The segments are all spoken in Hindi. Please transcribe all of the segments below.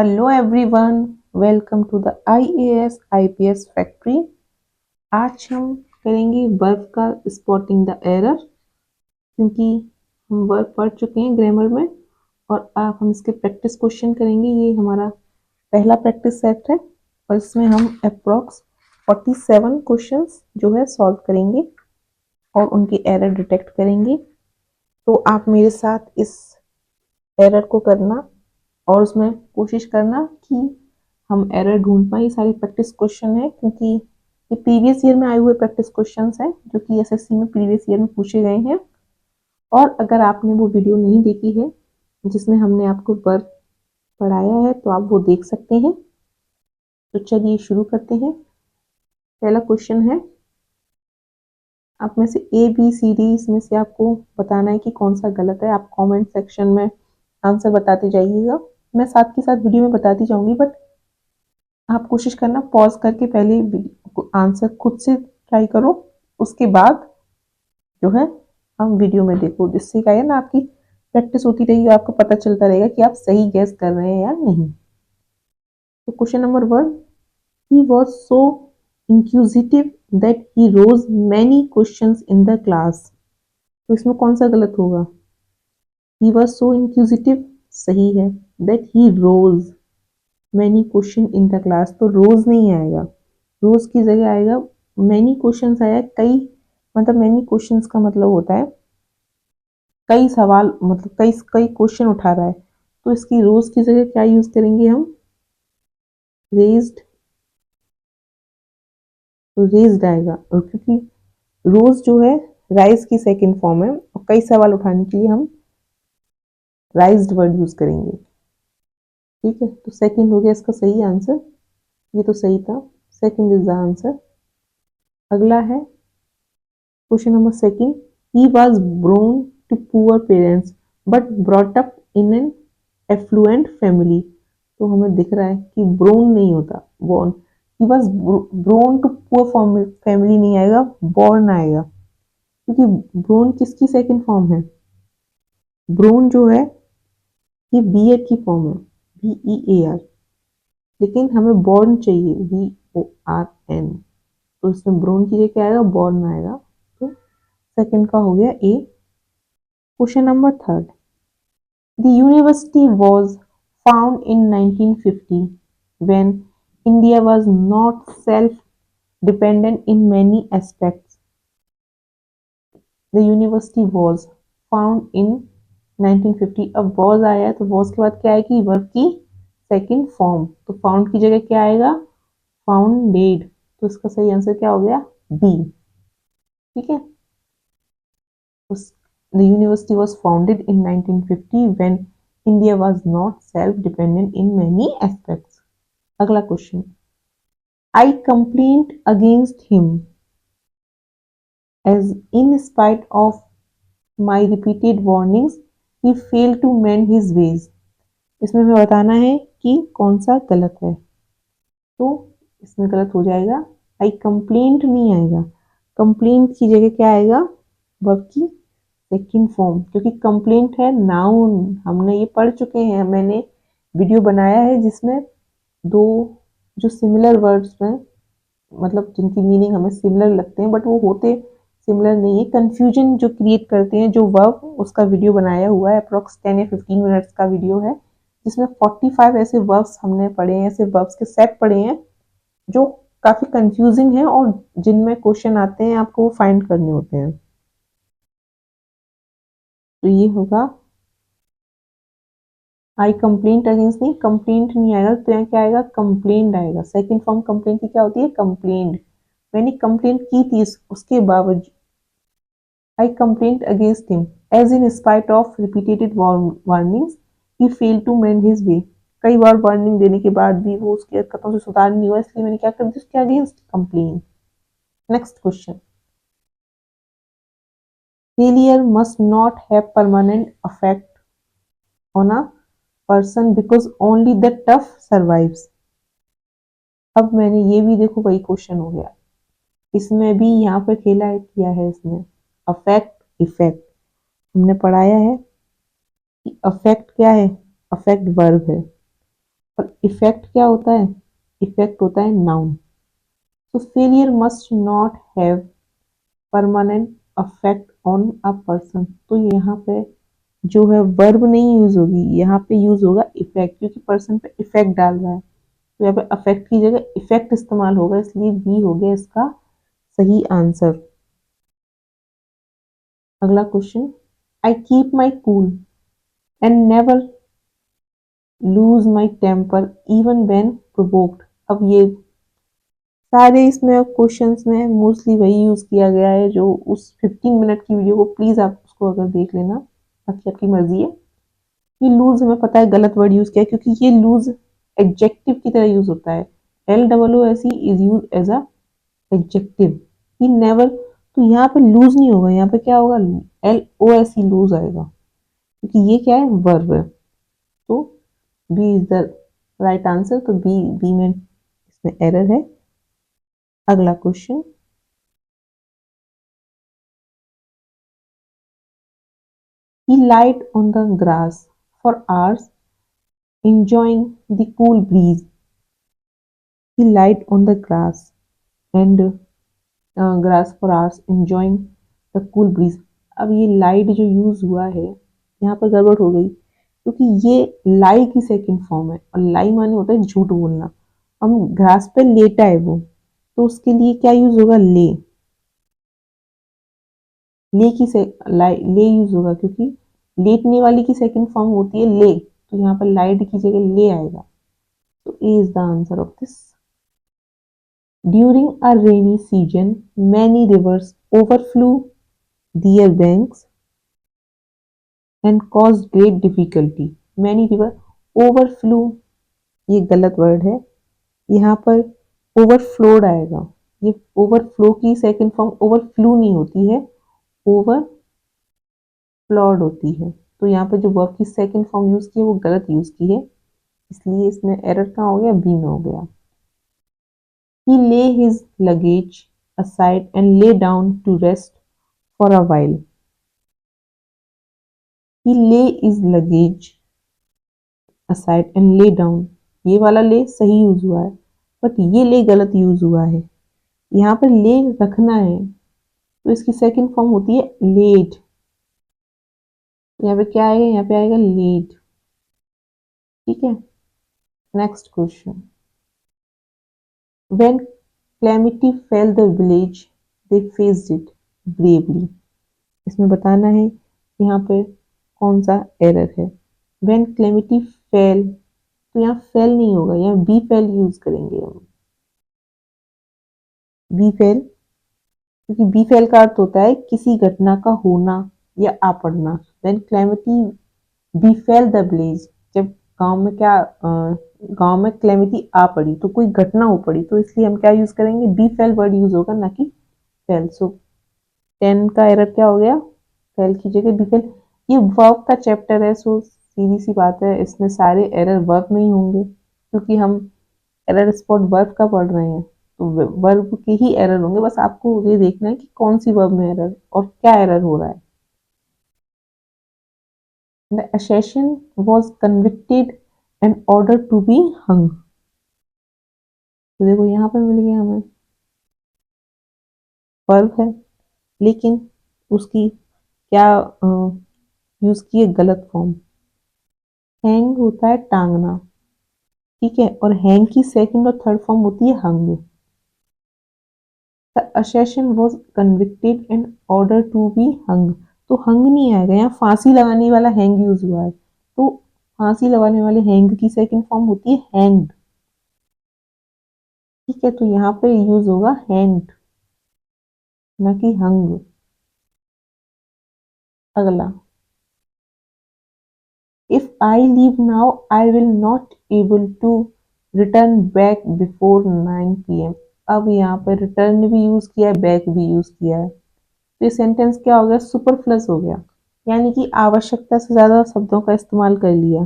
Hello everyone, welcome to the IAS IPS factory. आज हम करेंगे वर्ब का स्पॉटिंग द एरर, क्योंकि हम वर्ब पढ़ चुके हैं ग्रामर में और अब हम इसके प्रैक्टिस क्वेश्चन करेंगे। ये हमारा पहला प्रैक्टिस सेट है और इसमें हम अप्रॉक्स 47 क्वेश्चंस जो है सॉल्व करेंगे और उनकी एरर डिटेक्ट करेंगे। तो आप मेरे साथ इस एरर को करना और उसमें कोशिश करना कि हम एरर ढूंढ पाए। ये सारे प्रैक्टिस क्वेश्चन है क्योंकि ये प्रीवियस ईयर में आए हुए प्रैक्टिस क्वेश्चंस हैं जो कि एसएससी में प्रीवियस ईयर में पूछे गए हैं। और अगर आपने वो वीडियो नहीं देखी है जिसमें हमने आपको वर्ब पढ़ाया है तो आप वो देख सकते हैं। तो चलिए शुरू करते हैं। पहला क्वेश्चन है, आप में से ABCD इसमें से आपको बताना है कि कौन सा गलत है। आप कमेंट सेक्शन में आंसर बताते जाइएगा, मैं साथ के साथ वीडियो में बताती जाऊंगी, बट आप कोशिश करना पॉज करके पहले आंसर खुद से ट्राई करो, उसके बाद जो है हम वीडियो में देखो, जिससे क्या है ना आपकी प्रैक्टिस होती रहेगी, आपको पता चलता रहेगा कि आप सही गैस कर रहे हैं या नहीं। तो question number 1, he was so inquisitive that he rose many questions in the class. तो इसमें कौन सा गलत होगा? ही वॉज सो इंक्यूजिटिव सही है, that he rose many question in the class, तो रोज नहीं आएगा, रोज की जगह आएगा मैनी क्वेश्चंस आया। कई मतलब मैनी क्वेश्चंस का मतलब होता है कई सवाल, मतलब कई कई क्वेश्चन उठा रहा है, तो इसकी रोज की जगह क्या यूज करेंगे हम? रेज्ड। तो रेज्ड आएगा, और क्योंकि रोज जो है राइज की सेकंड फॉर्म है और कई सवाल उठाने के लिए हम राइज्ड वर्ड यूज करेंगे। ठीक है, तो सेकंड हो गया इसका सही आंसर। ये तो सही था, सेकंड इज द आंसर। अगला है question number second, he was born to poor parents but brought up in an affluent family. तो हमें दिख रहा है कि ब्रोन नहीं होता, बोर्न। ही वाज ब्रोन टू पुअर फैमिली नहीं आएगा, बॉर्न आएगा, क्योंकि ब्रोन किसकी सेकंड फॉर्म है? ब्रोन जो है ये बीयर की फॉर्म है, BEAR, लेकिन हमें बॉर्न चाहिए, BORN। तो इसमें ब्रोन की जगह क्या आएगा? बॉर्न आएगा। तो सेकंड का हो गया A। Question number third, the university was found in 1950 when India was not self-dependent in many aspects. The university was found in 1950। अब was आया है तो was के बाद क्या आएगी? वर्ब की सेकंड फॉर्म, तो फाउंड की जगह क्या आएगा? फाउंडेड। तो इसका सही आंसर क्या हो गया? B। ठीक है, the university was founded in 1950 when India was not self-dependent in many aspects. अगला question, I complained against him as in spite of my repeated warnings he failed to mend his ways। इसमें हमें बताना है कि कौन सा गलत है। तो इसमें गलत हो जाएगा, I complained नहीं आएगा, कंप्लेंट की जगह क्या आएगा? वर्ब की सेकंड फॉर्म, क्योंकि कंप्लेंट है नाउन, हमने ये पढ़ चुके हैं, मैंने वीडियो बनाया है जिसमें दो जो सिमिलर वर्ड्स हैं, मतलब जिनकी मीनिंग हमें सिमिलर लगते हैं बट वो होते सिमिलर नहीं है, कंफ्यूजन जो क्रिएट करते हैं जो वर्ब, उसका वीडियो बनाया हुआ है, अप्रॉक्स 10 या 15 मिनट्स का वीडियो है, जिसमें 45 ऐसे वर्ब्स हमने पढ़े हैं, ऐसे वर्ब्स के सेट पढ़े हैं जो काफी कंफ्यूजिंग है और जिनमें क्वेश्चन आते हैं आपको वो फाइंड करने होते हैं। तो ये होगा आई कंप्लेंट अगेंस्ट, नहीं कंप्लेंट नहीं आएगा, तो यहाँ क्या आएगा? कंप्लेंट आएगा। सेकंड फॉर्म कंप्लेंट की क्या होती है? कंप्लेंट। मैंने कंप्लेंट की थी, उसके बावजूद I complaint against him as in spite of repeated warnings he fail to mend his way. कई बार वार्निंग देने के बाद भी वो उसकी हरकतों से सुधार नहीं हुआ, इसलिए मैंने क्या कर दिया? उसके against complain. Next question, failure must not have permanent affect on a person because only the tough survives। अब मैंने ये भी देखो वही क्वेश्चन हो गया, इसमें भी यहाँ पर खेला है, किया है इसने अफेक्ट इफेक्ट। हमने पढ़ाया है कि अफेक्ट क्या है? अफेक्ट वर्ब है, और इफेक्ट क्या होता है? इफेक्ट होता है नाउन। तो failure must not have permanent affect on a person. तो यहाँ पे जो है वर्ब नहीं यूज होगी, यहाँ पे यूज होगा इफेक्ट, क्योंकि पर्सन पे इफेक्ट डाल रहा है। तो यहाँ पे अफेक्ट की जगह इफेक्ट इस्तेमाल होगा, इसलिए बी हो गया इसका सही आंसर। अगला question, I keep my cool and never lose my temper even when provoked. अब ये सारे इसमें क्वेश्चंस में मोस्टली वही यूज किया गया है जो उस 15 मिनट की वीडियो को, प्लीज आप उसको अगर देख लेना, बाकी आपकी मर्जी है। ये लूज हमें पता है गलत वर्ड यूज किया है, क्योंकि ये लूज एडजेक्टिव की तरह यूज होता है। LOOSE is use as a adjective. He never, तो यहाँ पे लूज नहीं होगा, यहाँ पे क्या होगा? LOSE लूज आएगा, क्योंकि ये क्या है? वर्ब है। तो B is the right answer. तो बी में इसमें एरर है। अगला question, he lied on the grass for hours enjoying the cool breeze. He lied on the and grass for hours enjoying the cool breeze. अब ये लाइड जो यूज हुआ है यहाँ पर गड़बड़ हो गई, क्योंकि ये लाई की सेकंड फॉर्म है, और लाई माने होता है झूठ बोलना। हम घास पे लेटा है वो, तो उसके लिए क्या यूज होगा? ले की से ले यूज होगा, क्योंकि लेटने वाली की सेकंड फॉर्म होती है ले, तो यहाँ पर लाइड की जगह ले आएगा। तो A is the answer of this. During a rainy season many rivers overflow their banks and caused great difficulty. Many river overflow, ये गलत वर्ड है, यहाँ पर ओवरफ्लोड आएगा। ये ओवरफ्लो की सेकंड फॉर्म ओवरफ्लू नहीं होती है, ओवर फ्लॉड होती है। तो यहाँ पे जो वर्ब की सेकंड फॉर्म यूज की है वो गलत यूज की है, इसलिए इसमें एरर कहाँ हो गया? बी में हो गया। He lay his luggage aside and lay down to rest for a while. He lay his luggage aside and lay down. ये वाला ले सही यूज हुआ है, बट ये ले गलत यूज हुआ है। यहाँ पर ले रखना है, तो इसकी सेकंड फॉर्म होती है लेड। यहाँ पे क्या आएगा? यहाँ पे आएगा लेड। ठीक है। Next question, when calamity fell the village they faced it bravely. इसमें बताना है यहाँ पे कौन सा एरर है। when calamity fell, तो यहाँ फेल नहीं होगा, यहाँ बी फेल यूज करेंगे हम। बी फेल, क्योंकि बी फेल का अर्थ होता है किसी घटना का होना या आ पड़ना। when calamity befell the village, जब गांव में क्या गांव में क्लेमिटी आ पड़ी, तो कोई घटना हो पड़ी, तो इसलिए हम क्या यूज करेंगे? बी फेल वर्ड यूज होगा, ना कि फेल। सो 10 का एरर क्या हो गया? फेल की जगह बी फेल। ये वर्ब का चैप्टर है, सो सीधी सी बात है, इसमें सारे एरर वर्ब में ही होंगे, क्योंकि हम एरर स्पॉट वर्ब का पढ़ रहे हैं, तो वर्ब के ही एरर होंगे। बस आपको ये देखना है कि कौन सी वर्ब में एरर और क्या एरर हो रहा है। The assassin was convicted and ordered to be hung. तो देखो यहाँ पर मिल गया हमें, वर्ब है, लेकिन उसकी क्या यूज की है? गलत फॉर्म। हैंग होता है टांगना, ठीक है, और हैंग की सेकंड और थर्ड फॉर्म होती है hung. The assassin was convicted and ordered to be hung, तो हंग नहीं आएगा, यहाँ फांसी लगाने वाला हैंग यूज हुआ है, तो फांसी लगाने वाले हैंग की सेकंड फॉर्म होती है हैंग्ड। ठीक है, तो यहाँ पे यूज होगा हैंग्ड, ना कि हंग। अगला, if I leave now I will not able to return back before 9 pm। अब यहाँ पे रिटर्न भी यूज किया है, बैक भी यूज किया है, तो ये सेंटेंस क्या हो गया? सुपरफ्लस हो गया, यानी कि आवश्यकता से ज्यादा शब्दों का इस्तेमाल कर लिया,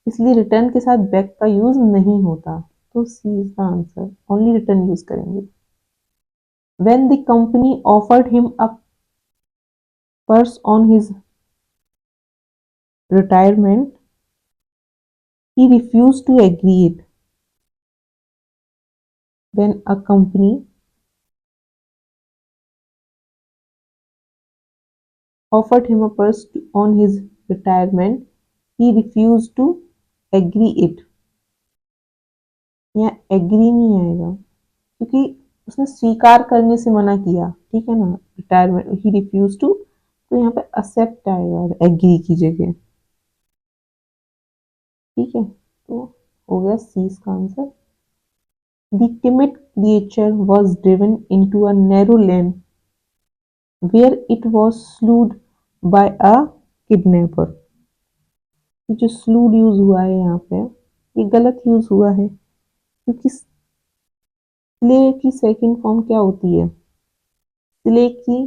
इसलिए रिटर्न के साथ बैक का यूज नहीं होता। तो C is the answer, only return use करेंगे। when the company offered him a purse on his retirement He refused to agree it when a company offered him a purse on his retirement. He refused to agree it. यहाँ एग्री नहीं आएगा क्योंकि उसने स्वीकार करने से मना किया, ठीक है ना, रिटायरमेंट, ही रिफ्यूज टू, तो यहाँ पे एक्सेप्ट आएगा एग्री की जगह, ठीक है। तो हो गया सी इसका answer. The timid creature was driven into a narrow lane where it was slewed by a kidnapper। ये जो स्लूड यूज हुआ है यहाँ पे, ये गलत यूज हुआ है क्योंकि स्ले की सेकंड फॉर्म क्या होती है, स्ले की,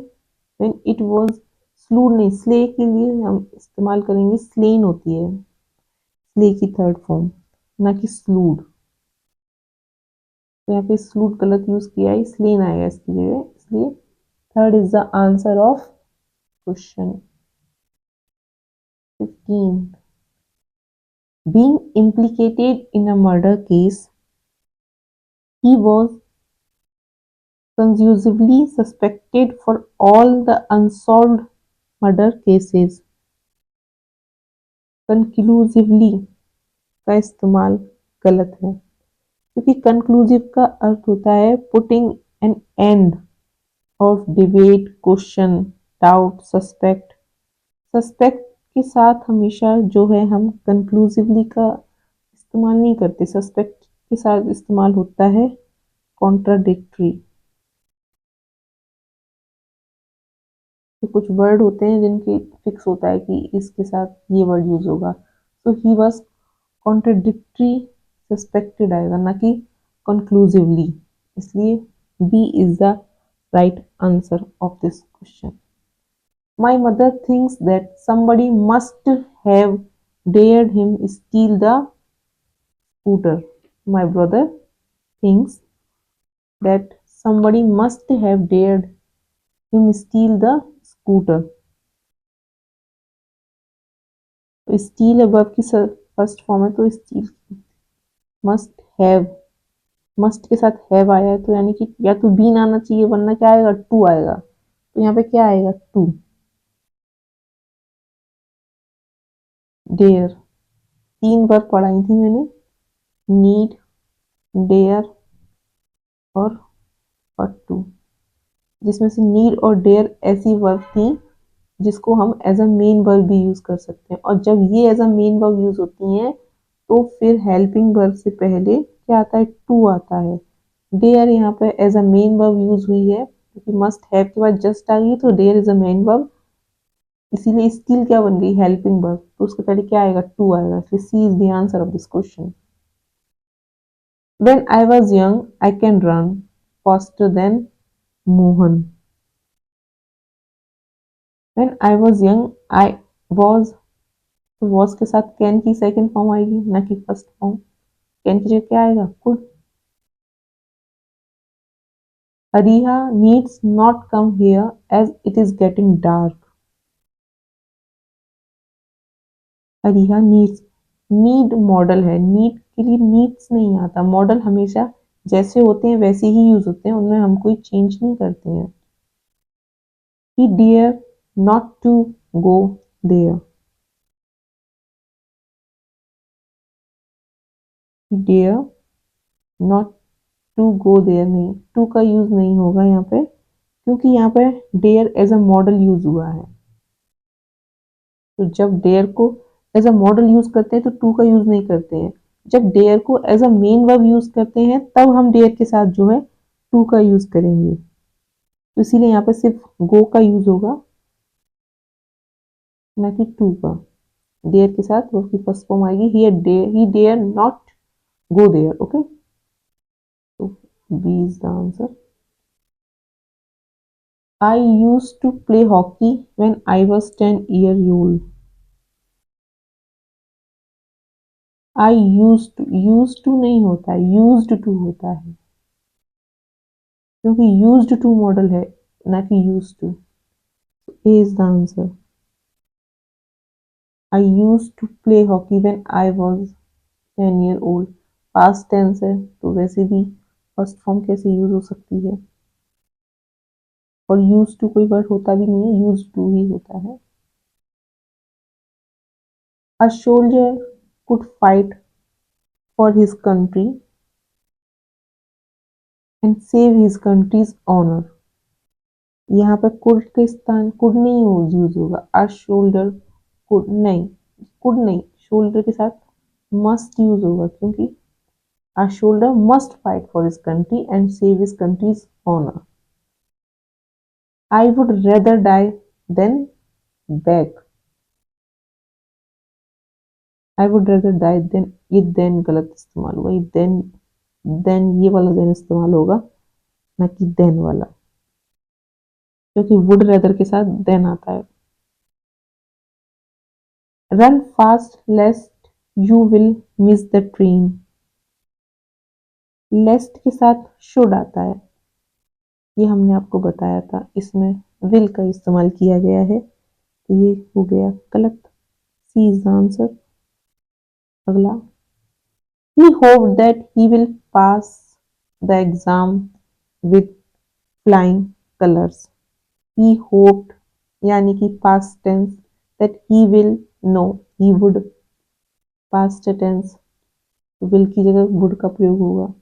व्हेन इट वाज स्लूड नहीं, स्ले के लिए हम इस्तेमाल करेंगे स्लेन होती है, स्ले की थर्ड फॉर्म, ना कि स्लूड। तो यहाँ पे स्लूड गलत यूज किया है, स्लेन आएगा इसकी जगह, इसलिए third is the answer of question 15। Being implicated in a murder case, he was conclusively suspected for all the unsolved murder cases। conclusively का इस्तेमाल गलत है क्योंकि conclusive का अर्थ होता है putting an end of debate, question, doubt, suspect। suspect के साथ हमेशा जो है हम conclusively का इस्तेमाल नहीं करते, suspect के साथ इस्तेमाल होता है contradictory। तो कुछ वर्ड होते हैं जिनकी फिक्स होता है कि इसके साथ ये वर्ड यूज होगा, तो ही वॉज कॉन्ट्रडिक्टरी सस्पेक्टेड आएगा, ना कि कंक्लूसिवली, इसलिए B is the right answer of this question. My mother thinks that somebody must have dared him steal the scooter। My brother thinks that somebody must have dared him steal the scooter। Steel है वर्ब की फर्स्ट फॉर्म है, तो स्टील मस्ट हैव, मस्ट के साथ हैव आया है, तो यानी कि या तो बीन आना चाहिए वरना क्या आएगा, टू आएगा, तो यहाँ पे क्या आएगा, टू। डेयर, तीन वर्ब पढ़ाई थी मैंने, नीड, डेयर और टू, जिसमें से नीड और डेयर ऐसी वर्ब थी जिसको हम एज अ मेन वर्ब भी यूज कर सकते हैं, और जब ये as a main verb use होती हैं तो फिर हेल्पिंग वर्ब से पहले क्या आता है, टू आता है। डेयर यहाँ पे as a main verb use हुई है क्योंकि मस्ट हैव के बाद जस्ट आ गई, तो dare is a main verb, इसीलिए स्टिल क्या बन गई, हेल्पिंग वर्ब, तो उसके पहले क्या आएगा, टू आएगा, इसलिए C is the answer of this question. When I was young, I can run faster than Mohan। When I was young, I was, तो was के साथ कैन की सेकंड फॉर्म आएगी, ना कि फर्स्ट फॉर्म। कैन की जगह क्या आएगा, could. Ariha needs not come here as it is getting dark। Ariha needs, need model है, नीड के लिए नीड्स नहीं आता, मॉडल हमेशा जैसे होते हैं वैसे ही यूज होते हैं, उनमें हम कोई चेंज नहीं करते हैं। He dare not to go there, he dare not to go there, नहीं, टू का यूज नहीं होगा यहाँ पे क्योंकि यहाँ पे dare as a model use हुआ है, तो जब डेयर को एज अ मॉडल यूज करते हैं तो टू का यूज नहीं करते हैं, जब डेयर को as a main verb use करते हैं तब हम डेयर के साथ जो है टू का यूज करेंगे, तो इसीलिए यहाँ पे सिर्फ गो का यूज होगा, ना कि टू का। डेयर के साथ वो की फर्स्ट फॉर्म आएगी, he dare not go there, okay, तो B is the answer. I used to play hockey when I was 10 years old। I used to नहीं होता है, used to होता है क्योंकि used to मॉडल है, ना कि used to। A is the answer। I used to play hockey when I was 10 year old, past tense है तो वैसे भी फर्स्ट फॉर्म कैसे यूज हो सकती है, और यूज टू कोई वर्ड होता भी नहीं है, यूज टू ही होता है। A soldier could fight for his country and save his country's honor। यहाँ पे कुड के स्थान कुड नहीं यूज होगा, अ शोल्डर कुड नहीं, कुड नहीं, शोल्डर के साथ मस्ट यूज होगा, क्योंकि a soldier must fight for his country and save his country's honour. I would rather die than back, I would rather die than, ये देन गलत इस्तेमाल हुआ, ये देन ये वाला देन इस्तेमाल होगा, ना कि देन वाला, क्योंकि वुड रेदर के साथ देन आता है। Run fast lest you will miss the train, lest के साथ शुड आता है, ये हमने आपको बताया था, इसमें विल का इस्तेमाल किया गया है, तो ये हो गया गलत, सी इज द आंसर। अगला, he hoped that he will pass the exam with flying colors। he hoped यानी कि past tense, that he will, no, he would, past tense, will की जगह would का प्रयोग होगा।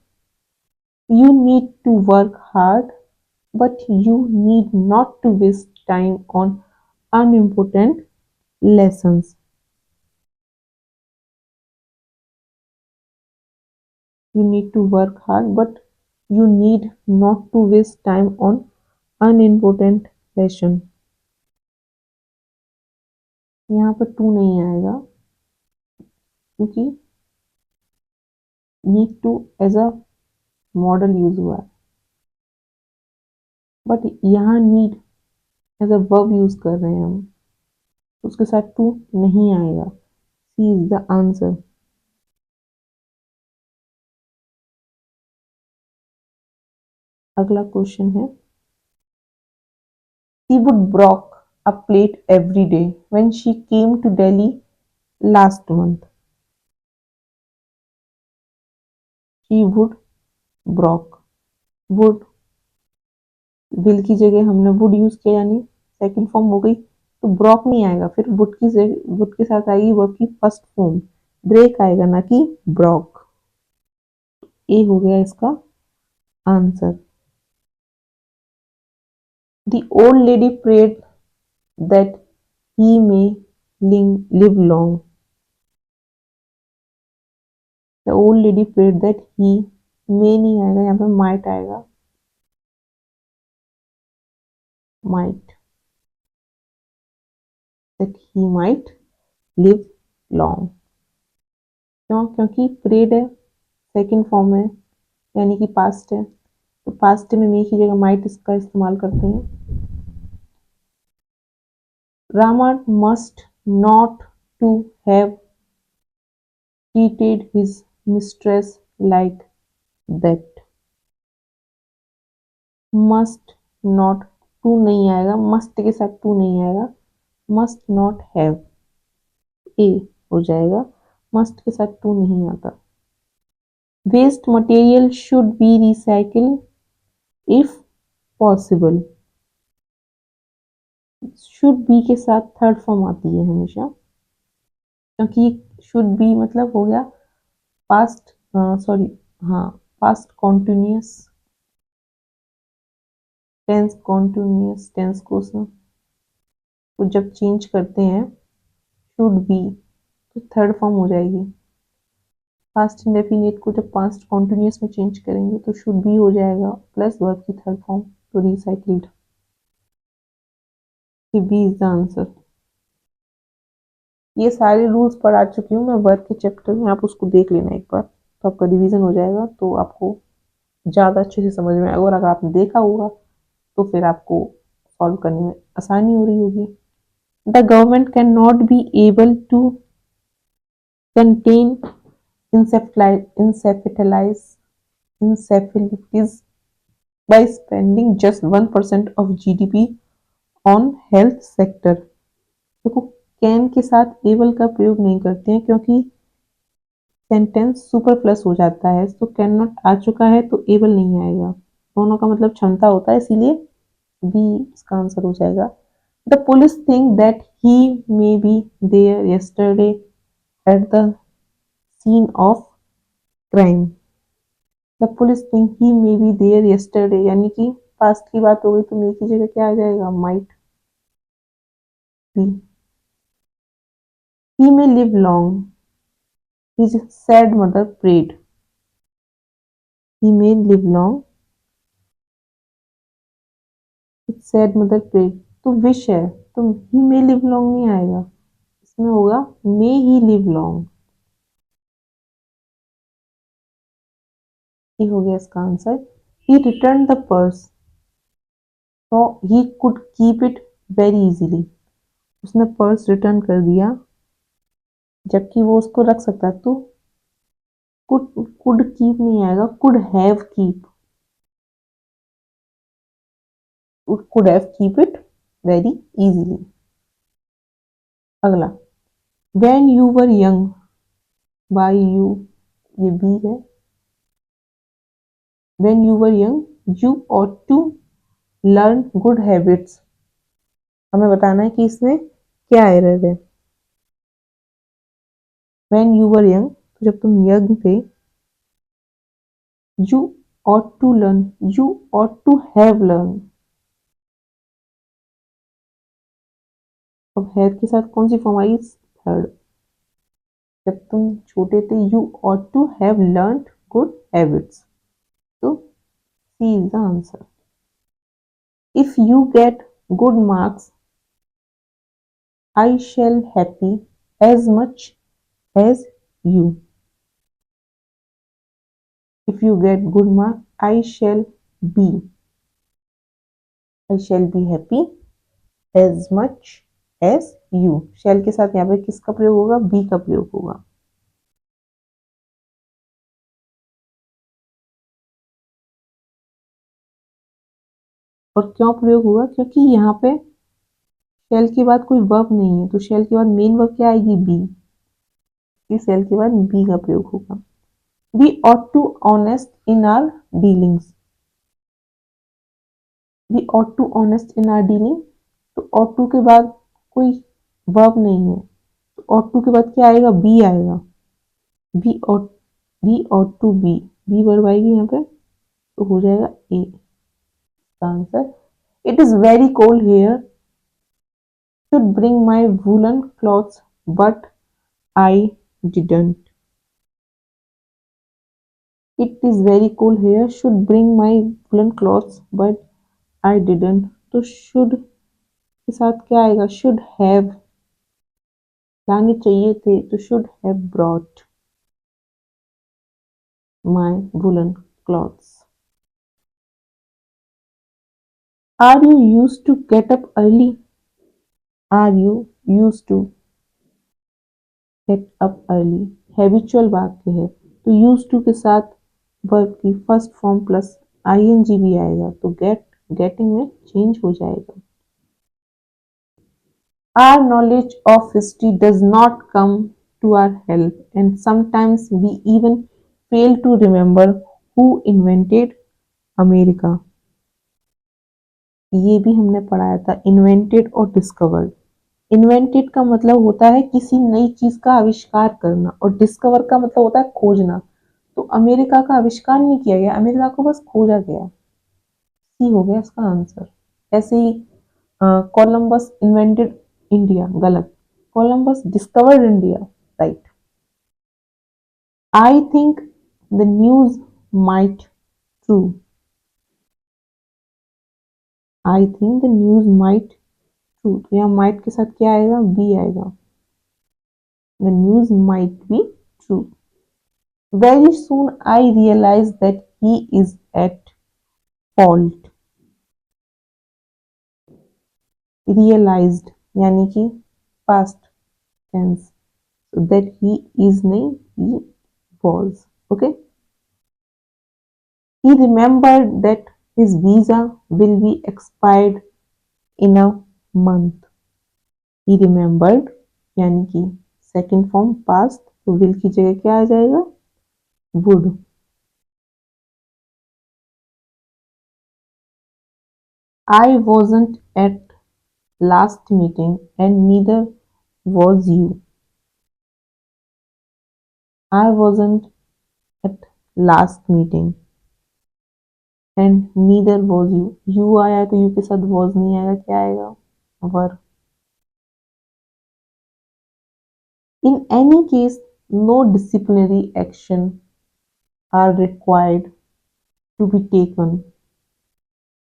you need to work hard but you need not to waste time on unimportant lessons। you need to work hard but you need not to waste time on unimportant lesson। यहाँ पर टू नहीं आएगा, क्योंकि need to as a model use हुआ है, बट यहाँ need as a verb use कर रहे हैं हम, उसके साथ टू नहीं आएगा, सी इज द आंसर। अगला क्वेश्चन है, she would broke a plate every day when she came to Delhi last month. She would broke, would will की जगह हमने वुड यूज किया, यानी सेकंड फॉर्म हो गई, तो ब्रोक नहीं आएगा, फिर वुड की जगह वुड के साथ आएगी वर्ब की फर्स्ट फॉर्म, ब्रेक आएगा, ना कि ब्रोक। ए हो गया इसका answer. The old lady prayed that he may live long। The old lady prayed that he may नहीं आएगा, यहाँ पे might आएगा, might, that he might live long। क्यों? क्योंकि prayed है, सेकंड फॉर्म है, यानी कि पास्ट है, तो पास्ट में मे की जगह might इसका इस्तेमाल करते हैं। Rama must not to have treated his mistress like that। must not, to नहीं आएगा, मस्ट के साथ टू नहीं आएगा, मस्ट नॉट हैव, ए हो जाएगा, मस्ट के साथ टू नहीं आता। Waste material should be recycle if possible, should be के साथ थर्ड फॉर्म आती है हमेशा, क्योंकि शुड बी मतलब हो गया पास्ट, सॉरी, हाँ, past continuous tense, continuous tense को जब चेंज करते हैं शुड बी, तो थर्ड फॉर्म हो जाएगी। पास्ट इंडेफिनिट को जब पास्ट कॉन्टिन्यूस में चेंज करेंगे तो शुड बी हो जाएगा प्लस वर्ब की थर्ड फॉर्म, तो recycled, B is the answer. ये सारे रूल्स पढ़ा चुकी हूँ मैं वर्ब के चैप्टर में, आप उसको देख लेना एक बार, तो आपका रिवीजन हो जाएगा, तो आपको ज़्यादा अच्छे से समझ में आएगा, और अगर आपने देखा होगा तो फिर आपको सॉल्व करने में आसानी हो रही होगी। The government can not be able to contain encephalitis by spending just 1% of GDP on health sector। देखो कैन के साथ एबल का प्रयोग नहीं करते हैं, क्योंकि सेंटेंस सुपरफ्लस हो जाता है, तो कैन नॉट आ चुका है तो एबल नहीं आएगा। दोनों का मतलब क्षमता होता है, इसीलिए बी इसका आंसर हो जाएगा। The police think that he may be there yesterday at the scene of crime. The police think he may be there yesterday, यानी कि पास्ट की बात हो गई तो मे की जगह क्या आ जाएगा, might be. He may live long, his sad mother prayed. He may live long, his sad mother prayed, तो विश है, तो ही मे लिव लॉन्ग नहीं आएगा, इसमें होगा मे ही लिव लॉन्ग। ये हो गया इसका answer. He return the purse, तो he could keep it very easily, उसने पर्स रिटर्न कर दिया जबकि वो उसको रख सकता, तो कुड कीप नहीं आएगा, could have keep, could have keep it very easily. अगला, when you were young, by you ये बी है। When you were young you ought to learn good habits, हमें बताना है कि इसमें क्या एरर है। व्हेन यू वर यंग, तो जब तुम यंग थे, you ought to learn, you ought to have learn, अब हैव के साथ कौन सी फॉर्म आई, थर्ड। जब तुम छोटे थे, you ought to have learn good habits, तो C is the answer. If you get good marks I shall happy as much as you. If you get good mark, be I shall be happy as much as you. shall के साथ यहाँ पे किसका प्रयोग होगा, be का प्रयोग होगा। और क्यों प्रयोग होगा, क्योंकि यहाँ पे shall के बाद कोई वर्ब नहीं है, तो shall के बाद मेन वर्ब क्या आएगी, be। इस shall के बाद be का प्रयोग होगा। We ought to honest in our dealings. We ought to honest in our dealing, तो ought to के बाद कोई वर्ब नहीं है, तो ought to के बाद क्या आएगा, बी आएगा। बी वर्ब आएगी यहाँ पे, तो हो जाएगा A answer. It is very cold here, should bring my woollen clothes but I didn't. It is very cold here, should bring my woollen clothes but I didn't, तो शुड के साथ क्या आएगा, शुड हैव, लाने चाहिए थे, तो should have brought my woollen clothes. Are you used to get up early, are you used to get up early habitual वाक्य है, तो यूज टू के साथ वर्ब की फर्स्ट फॉर्म प्लस आईएनजी भी आएगा, तो गेटिंग में चेंज हो जाएगा। Our knowledge of history does not come to our help, and sometimes we even fail to remember who invented America. ये भी हमने पढ़ाया था, इन्वेंटेड और डिस्कवर्ड। इन्वेंटेड का मतलब होता है किसी नई चीज का आविष्कार करना, और डिस्कवर का मतलब होता है खोजना। तो अमेरिका का आविष्कार नहीं किया गया, अमेरिका को बस खोजा गया। सी हो गया इसका आंसर। ऐसे ही कोलंबस इन्वेंटेड इंडिया, गलत। Columbus discovered India, right. I think the news might true, I think the news might true, तो यहाँ माइट के साथ क्या आएगा, बी आएगा। The news might be true. Very soon I realise that he is at fault. Realised यानी कि past tense, so that he is नहीं, he was, okay। He remembered that his visa will be expired in a month। He remembered यानी कि सेकेंड फॉर्म पास्ट तो विल की जगह क्या आ जाएगा, would. I wasn't at last meeting and neither was you. I wasn't at last meeting and neither was you. You आया तो यू के साथ वॉज नहीं आएगा, क्या आएगा, were. In any case no disciplinary action are required to be taken.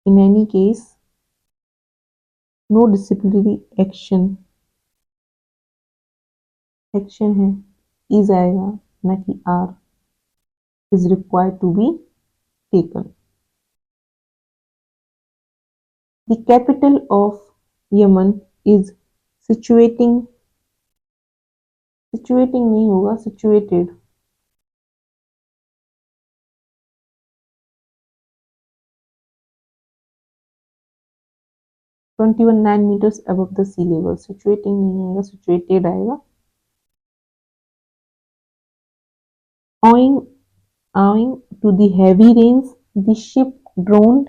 In any case no disciplinary action, action है इज आएगा ना कि are, is required to be taken. The capital of Yemen is situating, situating नहीं होगा, situated. Twenty one 9 meters above the sea level। Situating नहीं आएगा, सिचुएटेड आएगा। owing to the heavy rains the ship drowned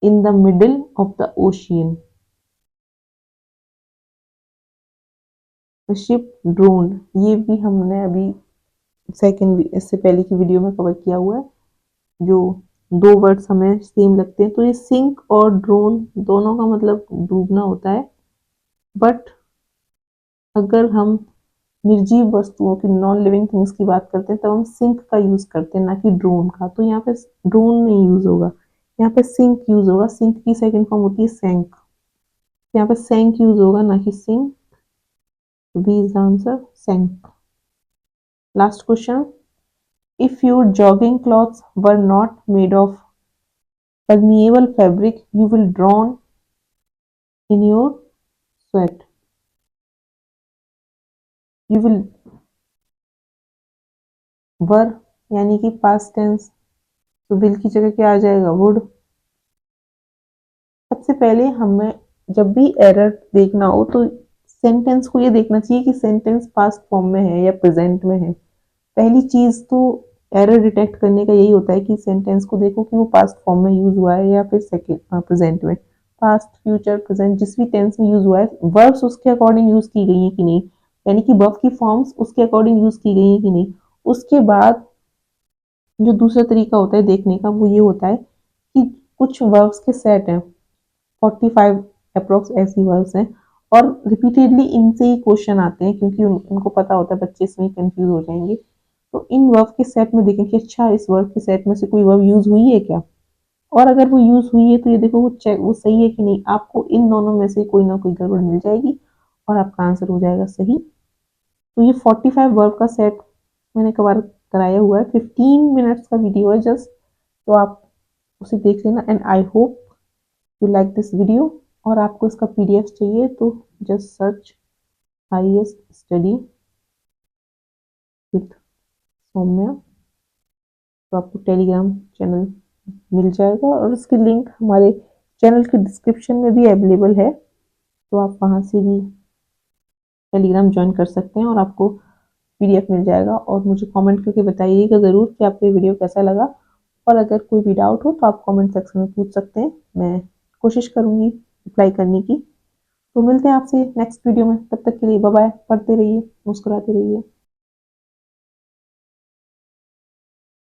in the middle of the ocean। the ship drowned, ये भी हमने अभी सेकंड इससे पहले की वीडियो में कवर किया हुआ है। जो दो वर्ड्स हमें सेम लगते हैं, तो ये सिंक और ड्रोन दोनों का मतलब डूबना होता है। बट अगर हम निर्जीव वस्तुओं की, नॉन लिविंग थिंग्स की बात करते हैं, तब हम सिंक का यूज करते हैं, ना कि ड्रोन का। तो यहाँ पे ड्रोन नहीं यूज होगा, यहाँ पे सिंक यूज होगा। सिंक की सेकंड फॉर्म होती है सैंक, यहाँ पे सैंक यूज होगा ना कि sink. B is the answer, sank. Last question, if your jogging clothes were not made of permeable fabric you will drown in your sweat। you will वर यानी कि पास्ट टेंस, तो विल की जगह क्या आ जाएगा, वुड। सबसे पहले हमें जब भी एरर देखना हो तो सेंटेंस को ये देखना चाहिए कि सेंटेंस पास्ट फॉर्म में है या प्रेजेंट में है। पहली चीज तो एरर डिटेक्ट करने का यही होता है कि सेंटेंस को देखो कि वो पास्ट फॉर्म में यूज हुआ है या फिर सेकेंड प्रेजेंट में। पास्ट, फ्यूचर, प्रेजेंट जिस भी टेंस में यूज हुआ है, वर्ब्स उसके अकॉर्डिंग यूज की गई है कि नहीं, यानी कि वर्ब की फॉर्म्स उसके अकॉर्डिंग यूज की गई है कि नहीं। उसके बाद जो दूसरा तरीका होता है देखने का, वो ये होता है कि कुछ वर्ब्स के सेट हैं, 45 अप्रोक्स ऐसी वर्ब्स हैं, और रिपीटेडली इनसे ही क्वेश्चन आते हैं, क्योंकि उनको पता होता है बच्चे इसमें कंफ्यूज हो जाएंगे। तो इन वर्ब के सेट में देखें कि अच्छा इस वर्ब के सेट में से कोई वर्ब यूज हुई है क्या, और अगर वो यूज हुई है तो ये देखो वो चेक, वो सही है कि नहीं। आपको इन दोनों में से कोई ना कोई गड़बड़ मिल जाएगी और आपका आंसर हो जाएगा सही। तो ये 45 वर्ब का सेट मैंने कवर कराया हुआ है, 15 मिनट्स का वीडियो है जस्ट, तो आप उसे देख लेना। And I hope you like this video. और आपको इसका पीडीएफ चाहिए तो just search IAS study with Saumya, तो आपको टेलीग्राम चैनल मिल जाएगा, और उसकी लिंक हमारे चैनल के डिस्क्रिप्शन में भी अवेलेबल है, तो आप वहाँ से भी टेलीग्राम ज्वाइन कर सकते हैं और आपको पीडीएफ मिल जाएगा। और मुझे कमेंट करके बताइएगा ज़रूर कि आपको ये वीडियो कैसा लगा, और अगर कोई भी डाउट हो तो आप कमेंट सेक्शन में पूछ सकते हैं, मैं कोशिश करूँगी रिप्लाई करने की। तो मिलते हैं आपसे नेक्स्ट वीडियो में, तब तक के लिए बाय बाय। पढ़ते रहिए, मुस्कुराते रहिए।